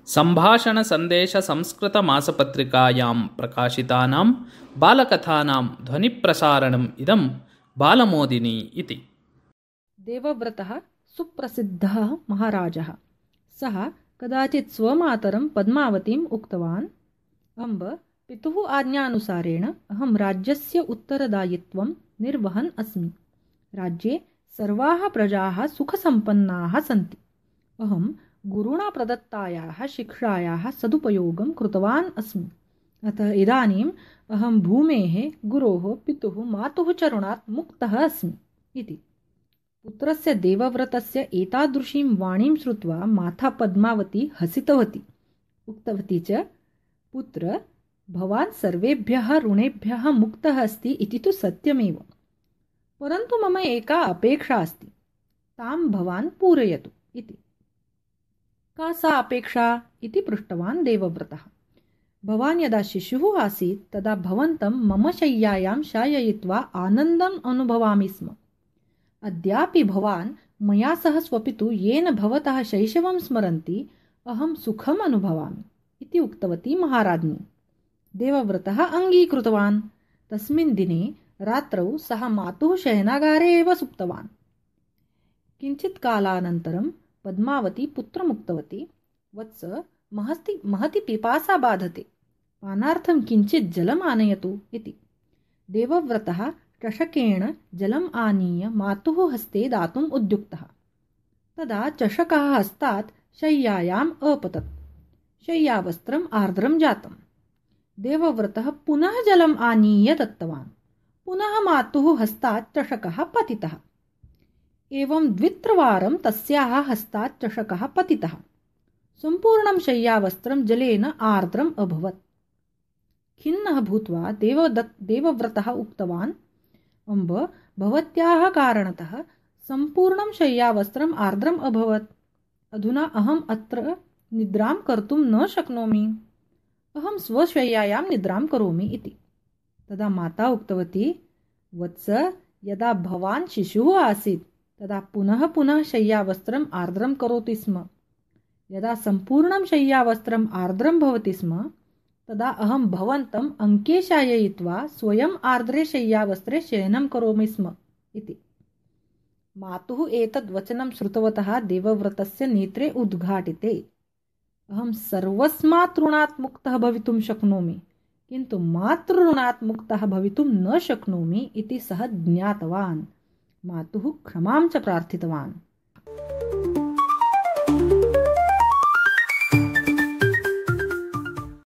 सम्भाषणसन्देशसंस्कृतमासपत्रिकायां प्रकाशितानां बालकथानां ध्वनिप्रसारणम् इदं बालमोदिनी इति। देवव्रतः सुप्रसिद्धः महाराजः। सः कदाचित् स्वमातरं पद्मावतीम् उक्तवान्, अम्ब, पितुः आज्ञानुसारेण अहं राज्यस्य उत्तरदायित्वं निर्वहन् अस्मि। राज्ये सर्वाः प्रजाः सुखसम्पन्नाः सन्ति। अहं गुरुणा प्रदत्तायाः शिक्षायाः सदुपयोगं कृतवान् अस्मि। अतः इदानीम् अहं भूमेः, गुरोः, पितुः, मातुः च ऋणात् मुक्तः अस्मि इति। पुत्रस्य देवव्रतस्य एतादृशीं वाणीं श्रुत्वा माता पद्मावती हसितवती। उक्तवती च, पुत्र, भवान् सर्वेभ्यः ऋणेभ्यः मुक्तः अस्ति इति तु सत्यमेव, परन्तु मम एका अपेक्षा अस्ति, तां भवान् पूरयतु इति। का सा अपेक्षा इति पृष्टवान् देवव्रतः। भवान् यदा शिशुः आसीत् तदा भवन्तं मम शय्यायां शाययित्वा आनन्दम् अनुभवामि स्म। अद्यापि भवान् मया सह स्वपितु येन भवतः शैशवं स्मरन्ति अहं सुखम् अनुभवामि इति उक्तवती महाराज्ञी। देवव्रतः अङ्गीकृतवान्। तस्मिन् दिने रात्रौ सः मातुः शयनागारे एव सुप्तवान्। किञ्चित् कालानन्तरं पद्मावती पुत्रमुक्तवती, वत्स, महती पिपासा बाधते, पानार्थं किञ्चित् जलम् आनयतु इति। देवव्रतः चषकेण जलम् आनीय मातुः हस्ते दातुम् उद्युक्तः। तदा चषकः हस्तात् शय्यायाम् अपतत्। शय्यावस्त्रम् आर्द्रं जातम्। देवव्रतः पुनः जलम् आनीय दत्तवान्। पुनः मातुः हस्तात् चषकः पतितः। एवं द्वित्रिवारं तस्याः हस्तात् चषकः पतितः। सम्पूर्णं शय्यावस्त्रं जलेन आर्द्रम् अभवत्। खिन्नः भूत्वा देवव्रतः उक्तवान्, अम्ब, भवत्याः कारणतः सम्पूर्णं शय्यावस्त्रम् आर्द्रम् अभवत्। अधुना अहम् अत्र निद्रां कर्तुं न शक्नोमि। अहं स्वशय्यायां निद्रां करोमि इति। तदा माता उक्तवती, वत्स, यदा भवान् शिशुः आसीत् तदा पुनः पुनः शय्यावस्त्रम् आर्द्रं करोति स्म। यदा सम्पूर्णं शय्यावस्त्रम् आर्द्रं भवति स्म तदा अहं भवन्तम् अङ्के शाययित्वा स्वयम् आर्द्रे शय्यावस्त्रे शयनं करोमि स्म इति। मातुः एतद् वचनं श्रुतवतः देवव्रतस्य नेत्रे उद्घाटिते। अहं सर्वस्मात् ऋणात् मुक्तः भवितुं शक्नोमि, किन्तु मातृऋणात् मुक्तः भवितुं न शक्नोमि इति सः ज्ञातवान्। मातुः क्षमां च प्रार्थितवान्।